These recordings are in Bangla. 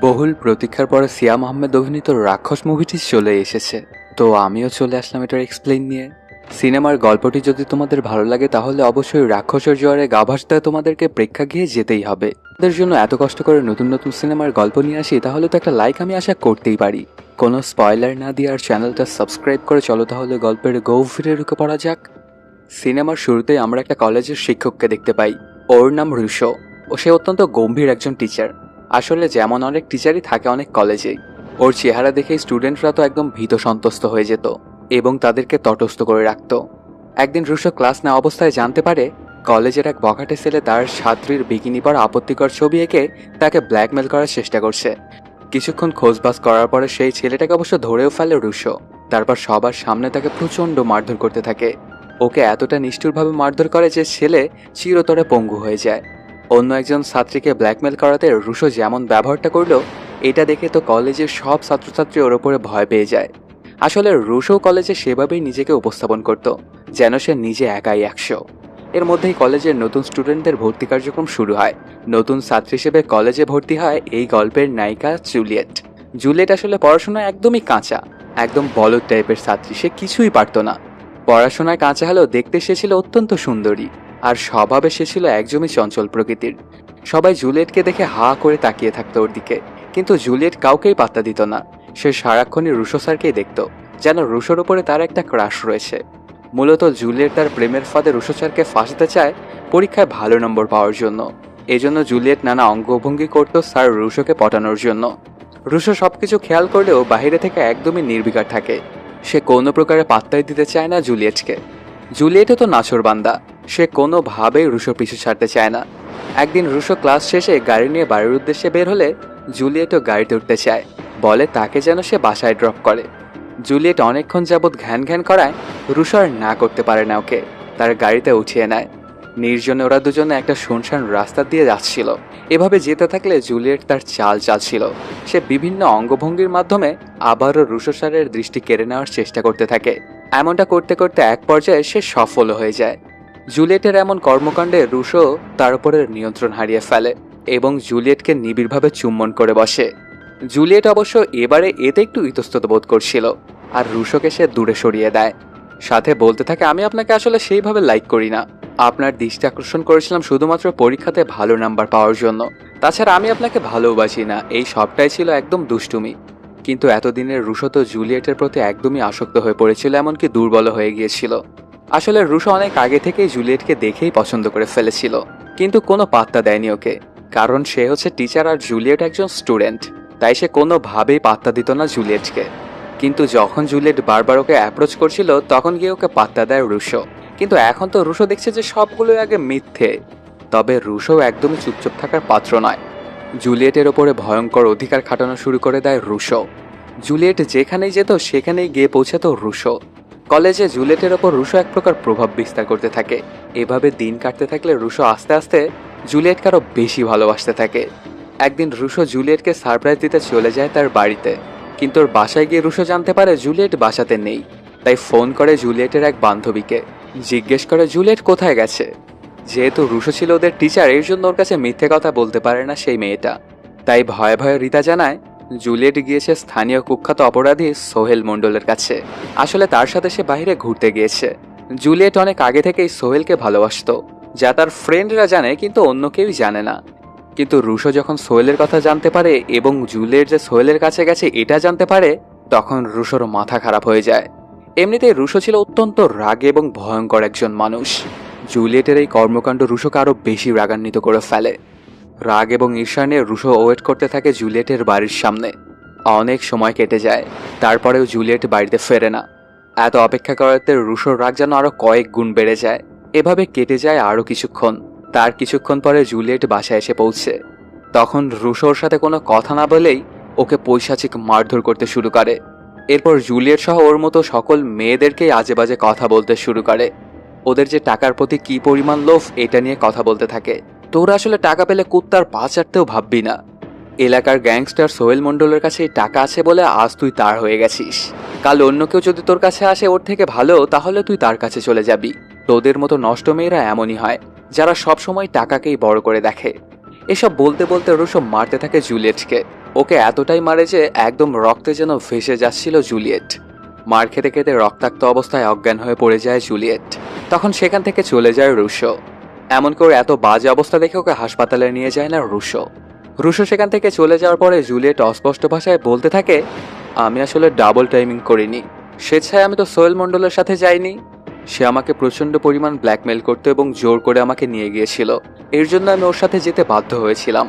বহুল প্রতীক্ষার পরে সিয়াম আহমেদ অভিনীত রাক্ষস মুভিটি চলে এসেছে। তো আমিও চলে আসলাম এটার এক্সপ্লেইন নিয়ে। সিনেমার গল্পটি যদি তোমাদের ভালো লাগে তাহলে অবশ্যই রাক্ষসের জোয়ারে গা ভাসতে তোমাদেরকে প্রেক্ষাগৃহে যেতেই হবে। তাদের জন্য এত কষ্ট করে নতুন নতুন সিনেমার গল্প নিয়ে আসি, তাহলে তো একটা লাইক আমি আশা করতেই পারি। কোনো স্পয়লার না দিয়ে আর চ্যানেলটা সাবস্ক্রাইব করে চলো তাহলে গল্পের গভীরে ঢুকে পড়া যাক। সিনেমার শুরুতেই আমরা একটা কলেজের শিক্ষককে দেখতে পাই। ওর নাম রুশো। ও সে অত্যন্ত গম্ভীর একজন টিচার। আসলে যেমন অনেক টিচারই থাকে অনেক কলেজেই, ওর চেহারা দেখে স্টুডেন্টরা তো একদম ভীত সন্ত্রস্ত হয়ে যেত এবং তাদেরকে তটস্থ করে রাখত। একদিন রুশো ক্লাস নেওয়া অবস্থায় জানতে পারে কলেজের এক বখাটে ছেলে তার ছাত্রীর বিকিনি পরা আপত্তিকর ছবি এঁকে তাকে ব্ল্যাকমেল করার চেষ্টা করছে। কিছুক্ষণ খোঁজবাজ করার পরে সেই ছেলেটাকে অবশ্য ধরেও ফেলে রুশো। তারপর সবার সামনে তাকে প্রচণ্ড মারধর করতে থাকে। ওকে এতটা নিষ্ঠুরভাবে মারধর করে যে ছেলে চিরতরে পঙ্গু হয়ে যায়। অন্য একজন ছাত্রীকে ব্ল্যাকমেল করাতে রুশো যেমন ব্যবহারটা করলো, এটা দেখে তো কলেজের সব ছাত্রছাত্রী ওর ওপরে ভয় পেয়ে যায়। আসলে রুশো কলেজে সেভাবেই নিজেকে উপস্থাপন করত যেন সে নিজে একাই 100। এর মধ্যেই কলেজের নতুন স্টুডেন্টদের ভর্তি কার্যক্রম শুরু হয়। নতুন ছাত্রী হিসেবে কলেজে ভর্তি হয় এই গল্পের নায়িকা জুলিয়েট। জুলিয়েট আসলে পড়াশোনায় একদমই কাঁচা, একদম বলদ টাইপের ছাত্রী। সে কিছুই পারত না। পড়াশোনায় কাঁচা হলেও দেখতে সে ছিল অত্যন্ত সুন্দরী, আর স্বভাবে সে ছিল একদমই চঞ্চল প্রকৃতির। সবাই জুলিয়েটকে দেখে হা করে তাকিয়ে থাকতো ওর দিকে, কিন্তু জুলিয়েট কাউকেই পাত্তা দিত না। সে সারাক্ষণই রুশো স্যারকেই দেখত, যেন রুশোর উপরে তার একটা ক্রাশ রয়েছে। মূলত জুলিয়েট তার প্রেমের ফাঁদে রুশো স্যারকে ফাঁসাতে চায় পরীক্ষায় ভালো নম্বর পাওয়ার জন্য। এজন্য জুলিয়েট নানা অঙ্গভঙ্গি করত স্যার রুশোকে পটানোর জন্য। রুশো সবকিছু খেয়াল করলেও বাইরে থেকে একদমই নির্বিকার থাকে। সে কোনো প্রকারে পাত্তাই দিতে চায় না জুলিয়েটকে। জুলিয়েটও তো নাছোড়বান্দা, সে কোনোভাবেই রুশোর পিছু ছাড়তে চায় না। একদিন রুশো ক্লাস শেষে গাড়ি নিয়ে বাড়ির উদ্দেশ্যে বের হলে জুলিয়েটও গাড়িতে উঠতে চায়, বলে তাকে যেন সে বাসায় ড্রপ করে। জুলিয়েট অনেকক্ষণ যাবৎ ঘ্যান ঘ্যান করায় রুশো আর না করতে পারে না ওকে, তার গাড়িতে উঠিয়ে নেয়। নির্জনে ওরা দুজনে একটা শুনশান রাস্তা দিয়ে যাচ্ছিল। এভাবে যেতে থাকলে জুলিয়েট তার চাল চালছিল। সে বিভিন্ন অঙ্গভঙ্গির মাধ্যমে আবারও রুশো স্যারের দৃষ্টি কেড়ে নেওয়ার চেষ্টা করতে থাকে। এমনটা করতে করতে এক পর্যায়ে সে সফল হয়ে যায়। জুলিয়েটের এমন কর্মকাণ্ডে রুশো তার উপরে নিয়ন্ত্রণ হারিয়ে ফেলে এবং জুলিয়েটকে নিবিড়ভাবে চুম্বন করে বসে। জুলিয়েট অবশ্য এবারে এতে একটু ইতস্তত বোধ করছিল, আর রুশোকে সে দূরে সরিয়ে দেয়। সাথে বলতে থাকে, আমি আপনাকে আসলে সেইভাবে লাইক করি না। আপনার দৃষ্টি আকর্ষণ করেছিলাম শুধুমাত্র পরীক্ষাতে ভালো নাম্বার পাওয়ার জন্য। তাছাড়া আমি আপনাকে ভালোবাসি না, এই সবটাই ছিল একদম দুষ্টুমি। কিন্তু এতদিনের রুশো তো জুলিয়েটের প্রতি একদমই আসক্ত হয়ে পড়েছিল, এমনকি দুর্বল হয়ে গিয়েছিল। আসলে রুশো অনেক আগে থেকেই জুলিয়েটকে দেখেই পছন্দ করে ফেলেছিল, কিন্তু কোনো পাত্তা দেয়নি ওকে। কারণ সে হচ্ছে টিচার আর জুলিয়েট একজন স্টুডেন্ট, তাই সে কোনোভাবেই পাত্তা দিত না জুলিয়েটকে। কিন্তু যখন জুলিয়েট বারবার ওকে অ্যাপ্রোচ করছিল তখন গিয়ে ওকে পাত্তা দেয় রুশো। কিন্তু এখন তো রুশো দেখছে যে সবগুলোই আগে মিথ্যে। তবে রুশো একদমই চুপচাপ থাকার পাত্র নয়। জুলিয়েটের ওপরে ভয়ঙ্কর অধিকার খাটানো শুরু করে দেয় রুশো। জুলিয়েট যেখানেই যেত সেখানেই গিয়ে পৌঁছাতো রুশো। কলেজে জুলিয়েটের ওপর রুশো এক প্রকার প্রভাব বিস্তার করতে থাকে। এভাবে দিন কাটতে থাকলে রুশো আস্তে আস্তে জুলিয়েটকে আরো বেশি ভালোবাসতে থাকে। একদিন রুশো জুলিয়েটকে সারপ্রাইজ দিতে চলে যায় তার বাড়িতে, কিন্তু ওর বাসায় গিয়ে রুশো জানতে পারে জুলিয়েট বাসাতে নেই। তাই ফোন করে জুলিয়েটের এক বান্ধবীকে, জিজ্ঞেস করে জুলিয়েট কোথায় গেছে। যেহেতু রুশো ছিল ওদের টিচার, এর জন্য ওর কাছে মিথ্যে কথা বলতে পারে না সেই মেয়েটা। তাই ভয়ে ভয়ে রীতা জানায় জুলিয়েট গিয়েছে স্থানীয় কুখ্যাত অপরাধী সোহেল মণ্ডলের কাছে। আসলে তার সাথে সে বাইরে ঘুরতে গিয়েছে। জুলিয়েট অনেক আগে থেকেই সোহেলকে ভালোবাসতো, যা তার ফ্রেন্ডরা জানে কিন্তু অন্য কেউই জানে না। কিন্তু রুশো যখন সোহেলের কথা জানতে পারে এবং জুলিয়েট যে সোহেলের কাছে গেছে এটা জানতে পারে, তখন রুশোর মাথা খারাপ হয়ে যায়। এমনিতেই রুশো ছিল অত্যন্ত রাগী এবং ভয়ঙ্কর একজন মানুষ। জুলিয়েটের এই কর্মকাণ্ড রুশোকে আরো বেশি রাগান্বিত করে ফেলে। রাগ এবং ঈর্ষা নিয়ে রুশো ওয়েট করতে থাকে জুলিয়েটের বাড়ির সামনে। অনেক সময় কেটে যায়, তারপরেও জুলিয়েট বাড়িতে ফেরে না। এত অপেক্ষা করাতে রুশোর রাগ যেন আরো কয়েক গুণ বেড়ে যায়। এভাবে কেটে যায় আরো কিছুক্ষণ। তার কিছুক্ষণ পরে জুলিয়েট বাসায় এসে পৌঁছে। তখন রুশোর সাথে কোনো কথা না বলেই ওকে পৈশাচিক মারধর করতে শুরু করে। এরপর জুলিয়েট সহ ওর মতো সকল মেয়েদেরকেই আজে বাজে কথা বলতে শুরু করে। ওদের যে টাকার প্রতি কি পরিমাণ লোভ এটা নিয়ে কথা বলতে থাকে। তোরা আসলে টাকা পেলে কুত্তার পা চাটতেও ভাববি না। এলাকার গ্যাংস্টার সোহেল মণ্ডলের কাছে এই টাকা আছে বলে আজ তুই তার হয়ে গেছিস। কাল অন্য কেউ যদি তোর কাছে আসে ওর থেকে ভালো, তাহলে তুই তার কাছে চলে যাবি। তোদের মতো নষ্ট মেয়েরা এমনই হয়, যারা সবসময় টাকাকেই বড় করে দেখে। এসব বলতে বলতে রুশো মারতে থাকে জুলিয়েটকে। ওকে এতটাই মারে যে একদম রক্তে যেন ভেসে যাচ্ছিল জুলিয়েট। মার খেতে খেতে রক্তাক্ত অবস্থায় অজ্ঞান হয়ে পড়ে যায় জুলিয়েট। তখন সেখান থেকে চলে যায় রুশো। এমন করে এত বাজে অবস্থা দেখে ওকে হাসপাতালে নিয়ে যায় না রুশো। রুশো সেখান থেকে চলে যাওয়ার পরে জুলিয়েট অস্পষ্ট ভাষায় বলতে থাকে, আমি আসলে ডাবল টাইমিং করিনি, স্বেচ্ছায় আমি তো সোহেল মণ্ডলের সাথে যাইনি। সে আমাকে প্রচন্ড পরিমাণ ব্ল্যাকমেল করতে এবং জোর করে আমাকে নিয়ে গিয়েছিল, এর জন্য আমি ওর সাথে যেতে বাধ্য হয়েছিলাম।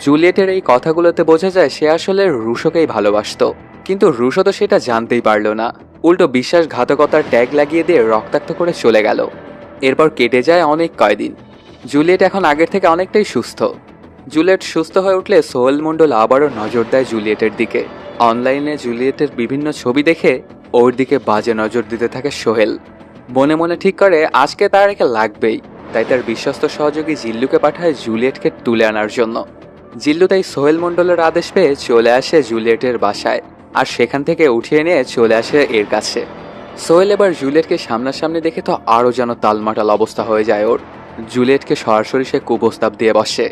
জুলিয়েটের এই কথাগুলোতে বোঝা যায় সে আসলে রুশোকেই ভালোবাসতো, কিন্তু রুশো তো সেটা জানতেই পারল না। উল্টো বিশ্বাসঘাতকতার ট্যাগ লাগিয়ে দিয়ে রক্তাক্ত করে চলে গেল। এরপর কেটে যায় অনেক কয়দিন। জুলিয়েট এখন আগের থেকে অনেকটাই সুস্থ। জুলিয়েট সুস্থ হয়ে উঠলে সোহেল মণ্ডল আবারও নজর দেয় জুলিয়েটের দিকে। অনলাইনে জুলিয়েটের বিভিন্ন ছবি দেখে ওর দিকে বাজে নজর দিতে থাকে সোহেল। মনে মনে ঠিক করে আজকে তার একে লাগবেই, তাই তার বিশ্বস্ত সহযোগী জিল্লুকে পাঠায় জুলিয়েটকে তুলে আনার জন্য। জিল্লু তাই সোহেল মণ্ডলের আদেশ পেয়ে চলে আসে জুলিয়েটের বাসায়, আর সেখান থেকে উঠিয়ে নিয়ে চলে আসে এর কাছে। সোহেল এবার জুলিয়েটকে সামনাসামনি দেখে তো আরও যেন তালমাটাল অবস্থা হয়ে যায় ওর। জুলিয়েটকে সরাসরি সে কুপ্রস্তাব দিয়ে বসে,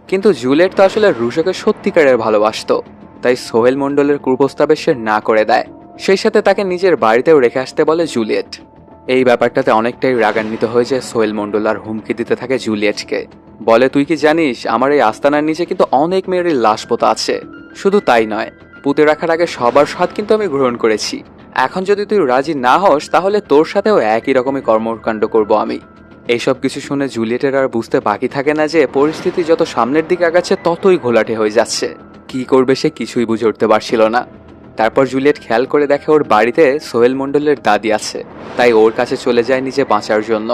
কিন্তু জুলিয়েট তো আসলে রুশোকে সত্যিকারের ভালোবাসতো, তাই সোহেল মণ্ডলের কুপ্রস্তাবে সে না করে দেয়। সেই সাথে তাকে নিজের বাড়িতেও রেখে আসতে বলে জুলিয়েট। এই ব্যাপারটাতে অনেকটাই রাগান্বিত হয়ে যায় সোহেল মণ্ডল আর হুমকি দিতে থাকে জুলিয়েটকে। বলে, তুই কি জানিস আমার এই আস্তানার নিচে কিন্তু অনেক মেয়েরই লাশ পোতা আছে। শুধু তাই নয়, পুঁতে রাখার আগে সবার স্বাদ কিন্তু আমি গ্রহণ করেছি। এখন যদি তুই রাজি না হস তাহলে তোর সাথেও একই রকমই কর্মকাণ্ড করব আমি। এইসব কিছু শুনে জুলিয়েটের আর বুঝতে বাকি থাকে না যে পরিস্থিতি যত সামনের দিকে আগাচ্ছে ততই ঘোলাটে হয়ে যাচ্ছে। কি করবে সে কিছুই বুঝে উঠতে পারছিল না। তারপর জুলিয়েট খেয়াল করে দেখে ওর বাড়িতে সোহেল মণ্ডলের দাদি আছে, তাই ওর কাছে চলে যায় নিজে বাঁচার জন্য।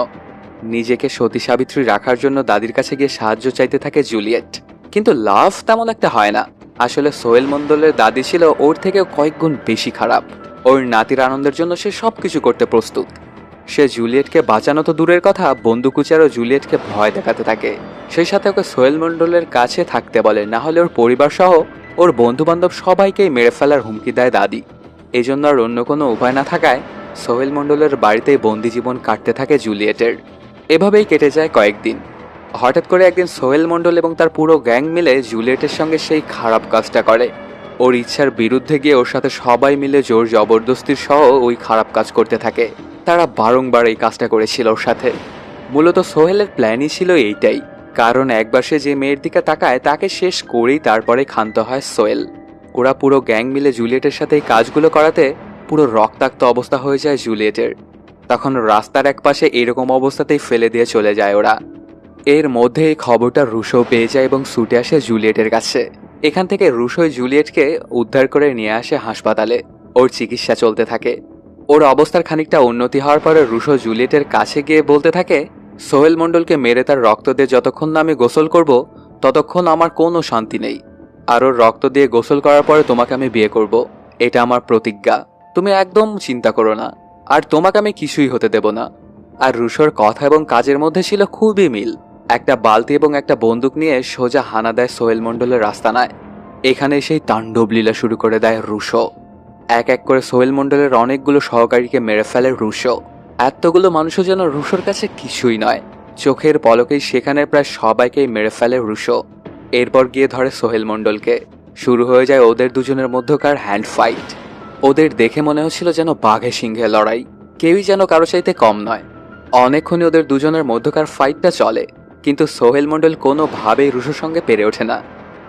নিজেকে সতী সাবিত্রী রাখার জন্য দাদির কাছে গিয়ে সাহায্য চাইতে থাকে জুলিয়েট, কিন্তু লাভ তেমন একটা হয় না। আসলে সোহেল মণ্ডলের দাদি ছিল ওর থেকেও কয়েক গুণ বেশি খারাপ। ওর নাতির আনন্দের জন্য সে সবকিছু করতে প্রস্তুত। সে জুলিয়েটকে বাঁচানো তো দূরের কথা, বন্দুকুচারও জুলিয়েটকে ভয় দেখাতে থাকে। সেই সাথে ওকে সোহেল মণ্ডলের কাছে থাকতে বলে, না হলে ওর পরিবার সহ ওর বন্ধু বান্ধব সবাইকেই মেরে ফেলার হুমকি দেয় দাদি। এই জন্য আর অন্য কোনো উপায় না থাকায় সোহেল মণ্ডলের বাড়িতেই বন্দি জীবন কাটতে থাকে জুলিয়েটের। এভাবেই কেটে যায় কয়েকদিন। হঠাৎ করে একদিন সোহেল মণ্ডল এবং তার পুরো গ্যাং মিলে জুলিয়েটের সঙ্গে সেই খারাপ কাজটা করে। ওর ইচ্ছার বিরুদ্ধে গিয়ে ওর সাথে সবাই মিলে জোর জবরদস্তির সহ ওই খারাপ কাজ করতে থাকে। তারা বারংবার এই কাজটা করেছিল ওর সাথে। মূলত সোহেলের প্ল্যানই ছিল এইটাই, কারণ একবার সে যে মেয়ের দিকে তাকায় তাকে শেষ করেই তারপরে ক্ষান্ত হয় সোহেল। ওরা পুরো গ্যাং মিলে জুলিয়েটের সাথে এই কাজগুলো করাতে পুরো রক্তাক্ত অবস্থা হয়ে যায় জুলিয়েটের। তখন রাস্তার এক পাশে এরকম অবস্থাতেই ফেলে দিয়ে চলে যায় ওরা। এর মধ্যে এই খবরটা রুশো পেয়ে যায় এবং ছুটে আসে জুলিয়েটের কাছে। এখান থেকে রুশোই জুলিয়েটকে উদ্ধার করে নিয়ে আসে হাসপাতালে। ওর চিকিৎসা চলতে থাকে। ওর অবস্থার খানিকটা উন্নতি হওয়ার পরে রুশো জুলিয়েটের কাছে গিয়ে বলতে থাকে, সোহেল মণ্ডলকে মেরে তার রক্ত দিয়ে যতক্ষণ না আমি গোসল করব ততক্ষণ আমার কোনো শান্তি নেই। আর ওর রক্ত দিয়ে গোসল করার পরে তোমাকে আমি বিয়ে করব, এটা আমার প্রতিজ্ঞা। তুমি একদম চিন্তা করো না, আর তোমাকে আমি কিছুই হতে দেব না। আর রুশোর কথা এবং কাজের মধ্যে ছিল খুবই মিল। একটা বালতি এবং একটা বন্দুক নিয়ে সোজা হানা দেয় সোহেল মণ্ডলের রাস্তানায়। এখানে সেই তাণ্ডব লীলা শুরু করে দেয় রুশো। এক এক করে সোহেল মণ্ডলের অনেকগুলো সহকারীকে মেরে ফেলে রুশো। এতগুলো মানুষও যেন রুশোর কাছে কিছুই নয়। চোখের পলকেই সেখানে প্রায় সবাইকেই মেরে ফেলে রুশো। এরপর গিয়ে ধরে সোহেল মণ্ডলকে। শুরু হয়ে যায় ওদের দুজনের মধ্যকার হ্যান্ড ফাইট। ওদের দেখে মনে হচ্ছিল যেন বাঘে সিংহে লড়াই, কেউই যেন কারো চাইতে কম নয়। অনেকক্ষণই ওদের দুজনের মধ্যকার ফাইটটা চলে, কিন্তু সোহেল মণ্ডল কোনোভাবেই রুশোর সঙ্গে পেরে ওঠে না।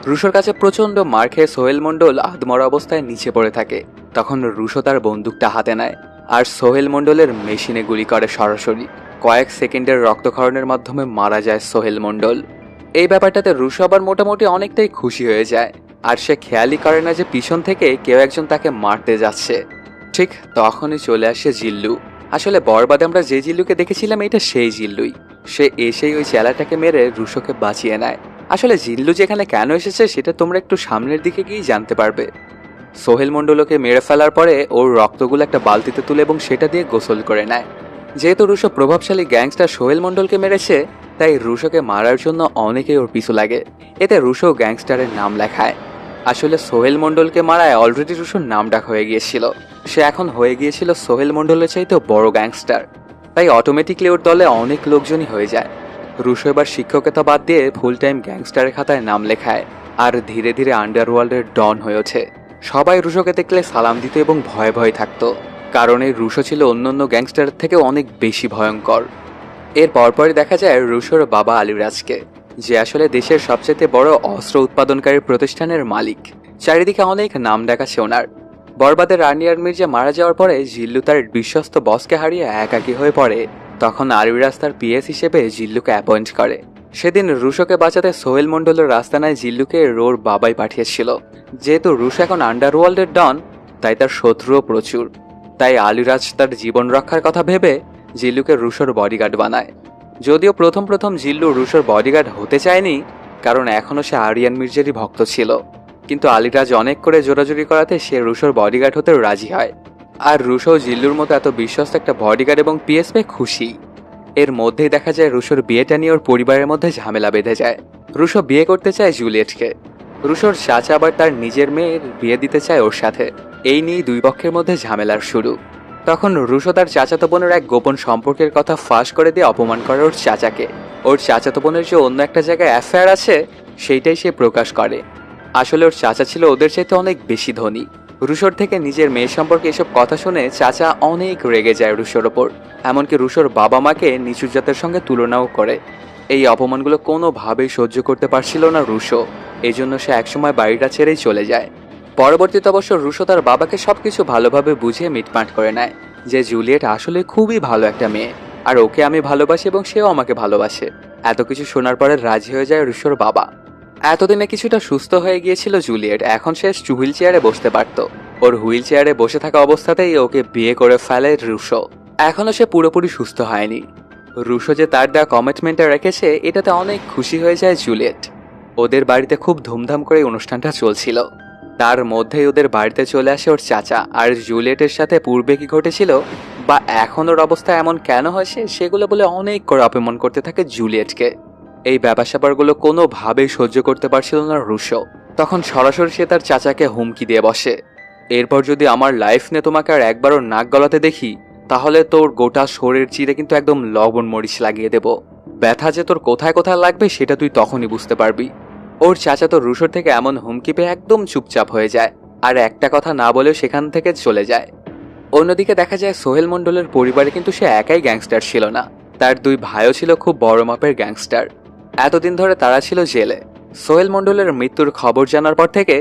রুশোর কাছে প্রচণ্ড মার খেয়ে সোহেল মণ্ডল আধমরা অবস্থায় নিচে পড়ে থাকে। তখন রুশো তার বন্দুকটা হাতে নেয় আর সোহেল মণ্ডলের মেশিনে গুলি করে সরাসরি। কয়েক সেকেন্ডের রক্তক্ষরণের মাধ্যমে মারা যায় সোহেল মণ্ডল। এই ব্যাপারটাতে রুশো আবার মোটামুটি অনেকটাই খুশি হয়ে যায়, আর সে খেয়ালই করে না যে পিছন থেকে কেউ একজন তাকে মারতে যাচ্ছে। ঠিক তখনই চলে আসে জিল্লু। আসলে বরবাদে আমরা যে জিল্লুকে দেখেছিলাম এটা সেই জিল্লুই। সে এসেই ওই চেলাটাকে মেরে রুশোকে বাঁচিয়ে নেয়। আসলে জিল্লু যেখানে কেন এসেছে সেটা তোমরা একটু সামনের দিকে গিয়েই জানতে পারবে। সোহেল মণ্ডলকে মেরে ফেলার পরে ওর রক্তগুলো একটা বালতিতে তুলে এবং সেটা দিয়ে গোসল করে নেয়। যেহেতু রুশো প্রভাবশালী গ্যাংস্টার সোহেল মণ্ডলকে মেরেছে, তাই রুশোকে মারার জন্য অনেকেই ওর পিছু লাগে। এতে রুশো গ্যাংস্টারের নাম লেখায়। আসলে সোহেল মণ্ডলকে মারায় অলরেডি রুশোর নাম ডাক হয়ে গিয়েছিল। সে এখন হয়ে গিয়েছিল সোহেল মণ্ডলের চাইতেও বড় গ্যাংস্টার, তাই অটোমেটিকলি ওর দলে অনেক লোকজনই হয়ে যায়। রুশো এবার শিক্ষকতা বাদ দিয়ে ফুল টাইম গ্যাংস্টারের খাতায় নাম লেখায়। আর ধীরে ধীরে আন্ডারওয়ার্ল্ডের ডন হয়ে ওঠে। সবাই রুশোকে দেখলে সালাম দিত এবং ভয়ে ভয়ে থাকতো, কারণ এই রুশো ছিল অন্যান্য গ্যাংস্টারের থেকে অনেক বেশি ভয়ঙ্কর। এর পরপরই দেখা যায় রুশোর বাবা আলিরাজকে, যে আসলে দেশের সবচেয়ে বড় অস্ত্র উৎপাদনকারী প্রতিষ্ঠানের মালিক। চারিদিকে অনেক নাম ডাকা সে ওনার। বরবাদের রানিয়ার মির্জা মারা যাওয়ার পরে জিল্লু তার বিশ্বস্ত বসকে হারিয়ে একাকী হয়ে পড়ে। তখন আলিরাজ তার পিএস হিসেবে জিল্লুকে অ্যাপয়েন্ট করে। সেদিন রুশোকে বাঁচাতে সোহেল মণ্ডলের রাস্তানায় জিল্লুকে রোর বাবাই পাঠিয়েছিল। যেহেতু রুশো এখন আন্ডারওয়ার্ল্ডের ডন, তাই তার শত্রুও প্রচুর। তাই আলিরাজ তার জীবন রক্ষার কথা ভেবে জিল্লুকে রুশোর বডিগার্ড বানায়। যদিও প্রথম প্রথম জিল্লু রুশোর বডিগার্ড হতে চায়নি, কারণ এখনও সে আরিয়ান মির্জারই ভক্ত ছিল। কিন্তু আলিরাজ অনেক করে জোরাজুরি করাতে সে রুশোর বডিগার্ড হতে রাজি হয়। আর রুশো জিল্লুর মতো এত বিশ্বস্ত একটা বডিগার্ড এবং পিএস পেয়ে খুশি। এর মধ্যেই দেখা যায় রুশোর বিয়েটা নিয়ে ওর পরিবারের মধ্যে ঝামেলা বেঁধে যায়। রুশো বিয়ে করতে চায় জুলিয়েটকে। রুশোর চাচা আবার তার নিজের মেয়ের বিয়ে দিতে চায় ওর সাথে। এই নিয়ে দুই পক্ষের মধ্যে ঝামেলার শুরু। তখন রুশো তার চাচাতো বোনের এক গোপন সম্পর্কের কথা ফাঁস করে দিয়ে অপমান করে ওর চাচাকে। ওর চাচাতো বোনের যে অন্য একটা জায়গায় অ্যাফেয়ার আছে সেইটাই সে প্রকাশ করে। আসলে ওর চাচা ছিল ওদের চাইতে অনেক বেশি ধনী। রুশোর থেকে নিজের মেয়ে সম্পর্কে এসব কথা শুনে চাচা অনেক রেগে যায় রুশোর ওপর। এমনকি রুশোর বাবা মাকে নিচু জাতের সঙ্গে তুলনাও করে। এই অপমানগুলো কোনোভাবেই সহ্য করতে পারছিল না রুশো। এই জন্য সে একসময় বাড়িটা ছেড়েই চলে যায়। পরবর্তীতে অবশ্য রুশো তার বাবাকে সবকিছু ভালোভাবে বুঝিয়ে মিটমাট করে নেয় যে জুলিয়েট আসলে খুবই ভালো একটা মেয়ে, আর ওকে আমি ভালোবাসি এবং সেও আমাকে ভালোবাসে। এত কিছু শোনার পরে রাজি হয়ে যায় রুশোর বাবা। এতদিনে কিছুটা সুস্থ হয়ে গিয়েছিল জুলিয়েট, এখন সে হুইল চেয়ারে বসতে পারত। ওর হুইল চেয়ারে বসে থাকা অবস্থাতেই ওকে বিয়ে করে ফেলে রুশো। এখনো সে পুরোপুরি সুস্থ হয়নি। রুশো যে তার দেওয়া কমিটমেন্টটা রেখেছে এটাতে অনেক খুশি হয়ে যায় জুলিয়েট। ওদের বাড়িতে খুব ধুমধাম করে অনুষ্ঠানটা চলছিল। তার মধ্যেই ওদের বাড়িতে চলে আসে ওর চাচা। আর জুলিয়েটের সাথে পূর্বে কি ঘটেছিল বা এখন ওর অবস্থা এমন কেন হয়েছে সেগুলো বলে অনেক করে অপমান করতে থাকে জুলিয়েটকে। এই ব্যাপার স্যাপারগুলো কোনোভাবেই সহ্য করতে পারছিল না রুশো। তখন সরাসরি সে তার চাচাকে হুমকি দিয়ে বসে, এরপর যদি আমার লাইফ নিয়ে তোমাকে আর একবারও নাক গলাতে দেখি তাহলে তোর গোটা শরীর চিরে কিন্তু একদম লবণ মরিচ লাগিয়ে দেব। ব্যথা যে তোর কোথায় কোথায় লাগবে সেটা তুই তখনই বুঝতে পারবি। ওর চাচা তো রুশোর থেকে এমন হুমকি পেয়ে একদম চুপচাপ হয়ে যায়, আর একটা কথা না বলেও সেখান থেকে চলে যায়। অন্যদিকে দেখা যায় সোহেল মণ্ডলের পরিবারে কিন্তু সে একাই গ্যাংস্টার ছিল না, তার দুই ভাইও ছিল খুব বড় মাপের গ্যাংস্টার। এতদিন ধরে তারা ছিল জেলে। সোহেল মণ্ডলের মৃত্যুর খবর জানার পর থেকে